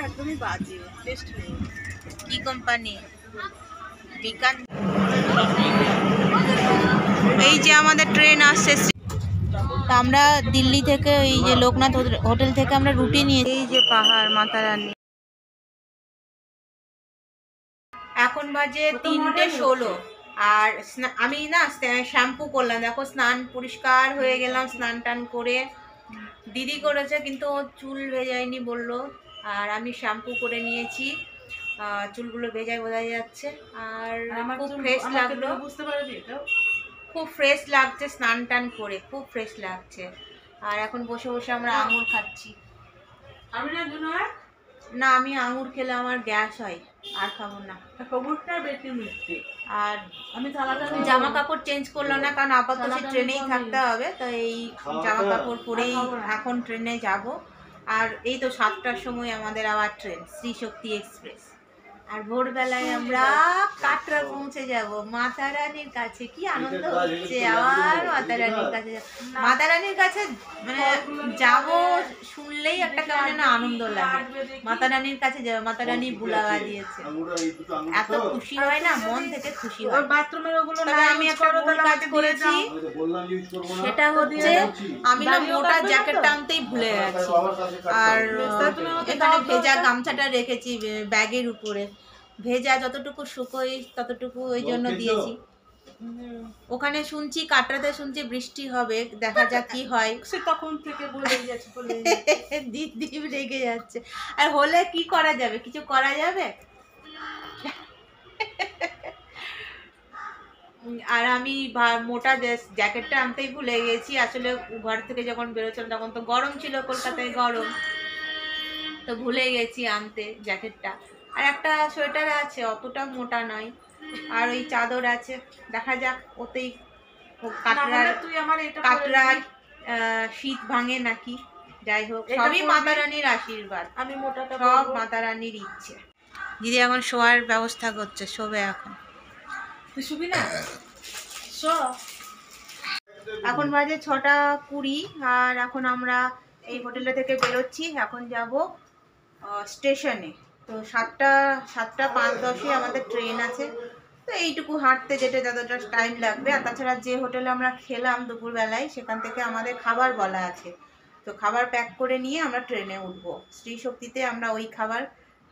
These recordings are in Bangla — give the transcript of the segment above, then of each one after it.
একদমই বাজে, টেস্ট নেই। কি কোম্পানি? বিকান। এই যে আমাদের ট্রেন আসছে। আমরা দিল্লি থেকে এই যে লোকনাথ হোটেল থেকে আমরা রুটি নিয়ে, এই যে পাহাড় মাতা রানী। এখন বাজে 3:16 আর আমি না শ্যাম্পু করলাম, দেখো স্নান পরিষ্কার হয়ে গেলাম, স্নান টান করে। দিদি করেছে কিন্তু ও চুল ভেজায়নি বললো, আর আমি শ্যাম্পু করে নিয়েছি, চুলগুলো ভেজায় বোঝা যাচ্ছে। আর খুব ফ্রেশ লাগলো, বুঝতে পারবি, খুব ফ্রেশ লাগছে, স্নান টান করে খুব ফ্রেশ লাগছে। আর এখন বসে বসে আমরা আঙুর খাচ্ছি। আমি না আমি আঙুর খেলে আমার গ্যাস হয়, আর খাবো না। খবরটা বেশি মিষ্টি। আর আমি জামা কাপড় চেঞ্জ করলাম না, কারণ আপাতত ট্রেনেই থাকতে হবে, তো এই জামা কাপড় পরেই এখন ট্রেনে যাব। আর এই তো 7টার সময় আমাদের আবার ট্রেন, শ্রী শক্তি এক্সপ্রেস। আর ভোরবেলায় আমরা কাটরা পৌঁছে যাব মাতা রানীর কাছে। কি আনন্দ হচ্ছে, আবার মাতা রানীর কাছে যাব। মাতা রানীর কাছে মানে যাব শুনলেই একটা কেমন না আনন্দ লাগে। মাতা রানীর কাছে যাব, মাতা রানী বুলাওয়া দিয়েছে, এত খুশি হয় না, মন থেকে খুশি হয়। বাথরুমের ওগুলো তবে আমি একটা ভুল কাজ করেছি, সেটা হচ্ছে আমি না মোটা জ্যাকেটটা আনতেই ভুলে গেছি, আর এখানে ভেজা গামছাটা রেখেছি ব্যাগের উপরে। ভেজা যতটুকু শুকোই ততটুকু ওই জন্য দিয়েছি। ওখানে শুনছি কাটরাতে শুনছি বৃষ্টি হবে, দেখা যাক কি হয়। সে তখন থেকে বলে যাচ্ছে, দিদি রেগে যাচ্ছে। আর হলে কি করা যাবে, কিছু করা যাবে। আর আমি মোটা জ্যাকেটটা আনতেই ভুলে গেছি। আসলে ঘর থেকে যখন বেরোচ্ছিলাম তখন তো গরম ছিল, কলকাতায় গরম, তো ভুলে গেছি আনতে জ্যাকেটটা। আর একটা সোয়েটার আছে, অতটা মোটা নয়, আর ওই চাদর আছে, দেখা যাক ওতেই কাটরার শীত ভাঙে নাকি। যাই হোক, সবই মাতা রানীর আশীর্বাদ, আমি মোটাটা সব মাতা রানীর ইচ্ছে। দিদি এখন শোয়ার ব্যবস্থা করছে, শোবে এখন। তুই শুবি না? এখন বাজে 6:20 আর এখন আমরা এই হোটেলটা থেকে বেরোচ্ছি, এখন যাব স্টেশনে। তো 7:05 আমাদের ট্রেন আছে, তো এইটুকু হাঁটতে যেতে যতটা টাইম লাগবে। আর তাছাড়া যে হোটেলে আমরা খেলাম দুপুরবেলায়, সেখান থেকে আমাদের খাবার বলা আছে, তো খাবার প্যাক করে নিয়ে আমরা ট্রেনে উঠবো। শ্রী শক্তিতে আমরা ওই খাবার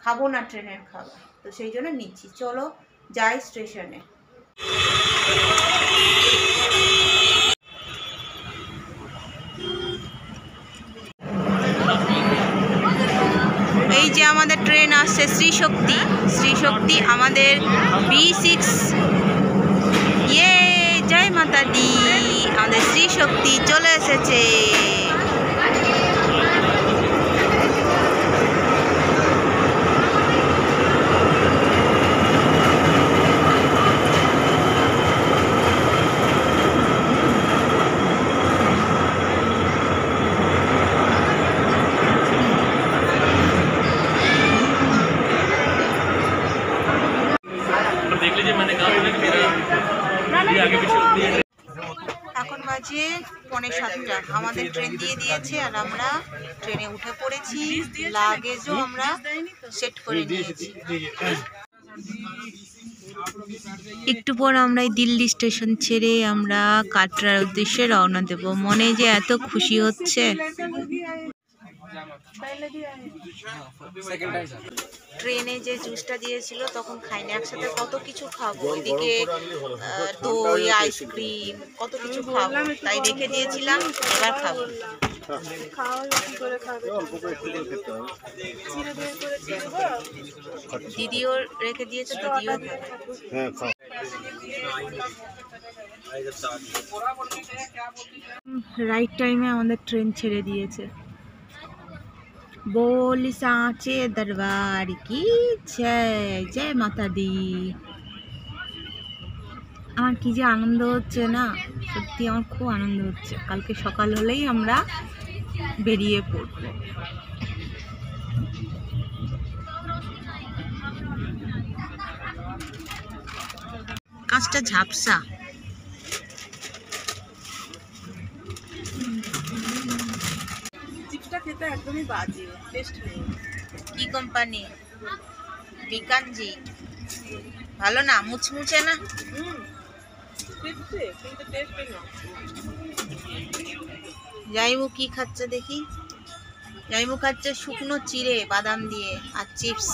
খাবো না, ট্রেনের খাবার, তো সেই জন্য নিচ্ছি। চলো যাই স্টেশনে। এই যে আমাদের ট্রেন আসছে শ্রী শক্তি, শ্রী শক্তি আমাদের B6। ইয়ে জয় মাতা দি, আমাদের শ্রী শক্তি চলে এসেছে। এখন বাজে 6:45, আমাদের ট্রেন দিয়ে দিয়েছে আর আমরা ট্রেনে উঠে পড়েছি। লাগেজও আমরা সেট করে নিয়েছি। একটু পর আমরা দিল্লি স্টেশন ছেড়ে আমরা কাটরার উদ্দেশ্যে রওনা দেব। মনে যে এত খুশি হচ্ছে। ট্রেনে যে জুসটা দিয়েছিল তখন খাইনি, একসাথে কত কিছু খাবো, এদিকে দই আইসক্রিম কত কিছু খাবো, তাই রেখে দিয়েছিলাম, এবার খাবো। দিদিও রেখে দিয়েছে, দিদিও রাইট টাইমে আমাদের ট্রেন ছেড়ে দিয়েছে। बोल सांचे दरबार की जय, जय माता दी। আমার কি যে আনন্দ হচ্ছে না, সত্যি আমার খুব আনন্দ হচ্ছে। কালকে সকাল হলেই আমরা বেরিয়ে পড়ব। কাজটা ঝাপসা। চিপসটা খেতে একদমই বাজে, টেস্ট নেই। কি কোম্পানি? বিকানজি। ভালো না? মুচমুচে না? কিন্তু টেস্টি না। জাইমু কি খাচ্ছে দেখি। জাইমু খাচ্ছে শুকনো চিড়ে বাদাম দিয়ে আর চিপস।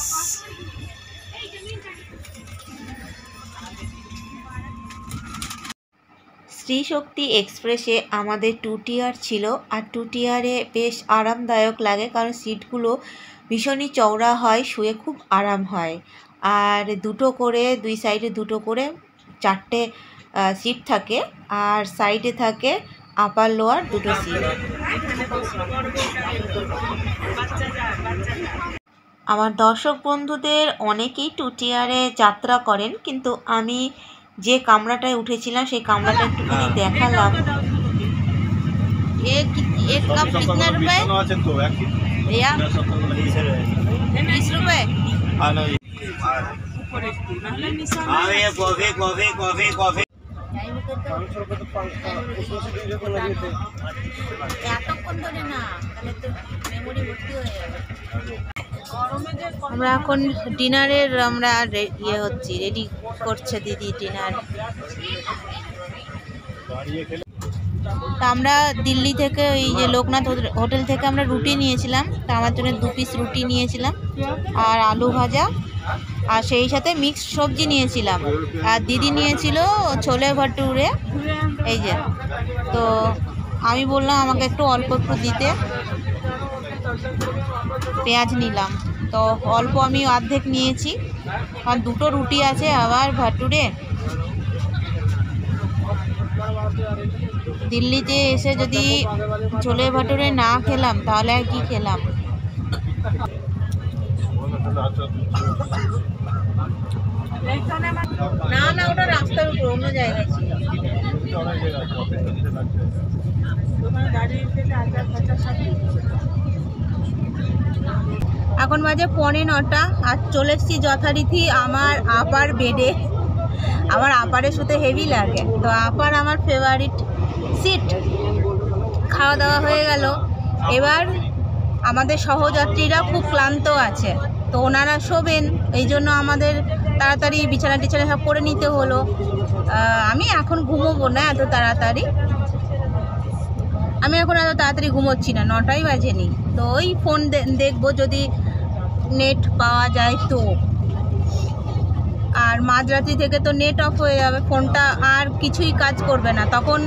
শ্রী শক্তি এক্সপ্রেসে আমাদের 2 টিয়ার ছিল, আর 2 টিয়ারে বেশ আরামদায়ক লাগে, কারণ সিটগুলো ভীষণই চওড়া হয়, শুয়ে খুব আরাম হয়। আর দুটো করে, 2 সাইডে 2টো করে 4টে সিট থাকে, আর সাইডে থাকে আপার লোয়ার 2টো সিট। আমার দর্শক বন্ধুদের অনেকেই 2 টিয়ারে যাত্রা করেন, কিন্তু আমি যে কামরাটায় উঠেছিলাম সেই কামরাটা একটুখানি দেখালাম। एक कप कितना रुपए? 20 रुपए। এতক্ষণ ধরে না, তাহলে তো মেমোরি ভর্তি হয়ে যাবে। আমরা এখন ডিনারের রেডি করছে দিদি ডিনার। তা আমরা দিল্লি থেকে ওই যে লোকনাথ হোটেল থেকে আমরা রুটি নিয়েছিলাম, তা আমার জন্য 2 পিস রুটি নিয়েছিলাম আর আলু ভাজা, আর সেই সাথে মিক্সড সবজি নিয়েছিলাম। আর দিদি নিয়েছিল ছোলে ভাটুরে, এই যে। তো আমি বললাম আমাকে একটু অল্প একটু দিতে, পেঁয়াজ নিলাম। তো অল্প আমি অর্ধেক নিয়েছি, আর 2টো রুটি আছে আবার ভাটুরে। দিল্লিতে এসে যদি ছোলে ভাটুরে না খেলাম তাহলে আর কি খেলাম। না না, ওটা রাস্তার উপর, অন্য জায়গায় ছিল। এখন বাজে 9:45 আর চলে এসেছি যথারীতি আমার আপার বেডে। আমার আপারে শুতে হেভি লাগে, তো আপার আমার ফেভারিট সিট। খাওয়া দাওয়া হয়ে গেল, এবার আমাদের সহযাত্রীরা খুব ক্লান্ত আছে, তো ওনারা শোবেন, এই জন্য আমাদের তাড়াতাড়ি বিছানা টিছানা সব করে নিতে হলো। আমি এখন ঘুমোবো না এত তাড়াতাড়ি, আমি এখন এত তাড়াতাড়ি ঘুমোচ্ছি না, 9টাই বাজেনি। তো ওই ফোন দেখবো যদি নেট পাওয়া যায় তো। আর মাঝরাত্রি থেকে তো নেট অফ হয়ে যাবে, ফোনটা আর কিছুই কাজ করবে না, তখন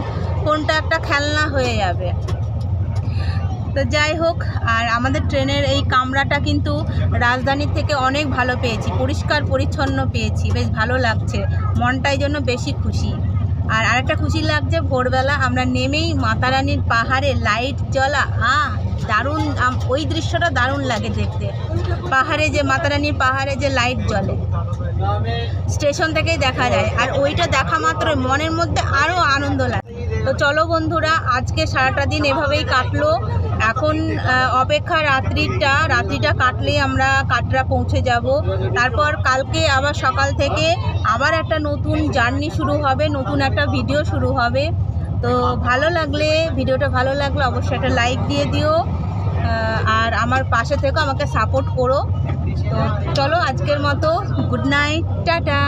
ফোনটা একটা খেলনা হয়ে যাবে। তো যাই হোক, আর আমাদের ট্রেনের এই কামরাটা কিন্তু রাজধানীর থেকে অনেক ভালো পেয়েছি, পরিষ্কার পরিচ্ছন্ন পেয়েছি, বেশ ভালো লাগছে, মনটাই জন্য বেশি খুশি। আর আরেকটা খুশি লাগছে, ভোরবেলা আমরা নেমেই মাতারানীর পাহাড়ে লাইট জ্বলা, দারুণ, ওই দৃশ্যটা দারুণ লাগে দেখতে। পাহাড়ে যে মাতারানীর পাহাড়ে যে লাইট জ্বলে, স্টেশন থেকেই দেখা যায়, আর ওইটা দেখা মাত্র মনের মধ্যে আরও আনন্দ লাগে। তো চলো বন্ধুরা, আজকে সারাটা দিন এভাবেই কাটলো। এখন অপেক্ষা রাত্রিটা কাটলেই আমরা কাটরা পৌঁছে যাব। তারপর কালকে আবার সকাল থেকে আবার একটা নতুন জার্নি শুরু হবে, নতুন একটা ভিডিও শুরু হবে। তো ভিডিওটা ভালো লাগলে অবশ্যই একটা লাইক দিয়ে দিও, আর আমার পাশে থেকো, আমাকে সাপোর্ট করো। তো চলো আজকের মতো গুড নাইট, টাটা।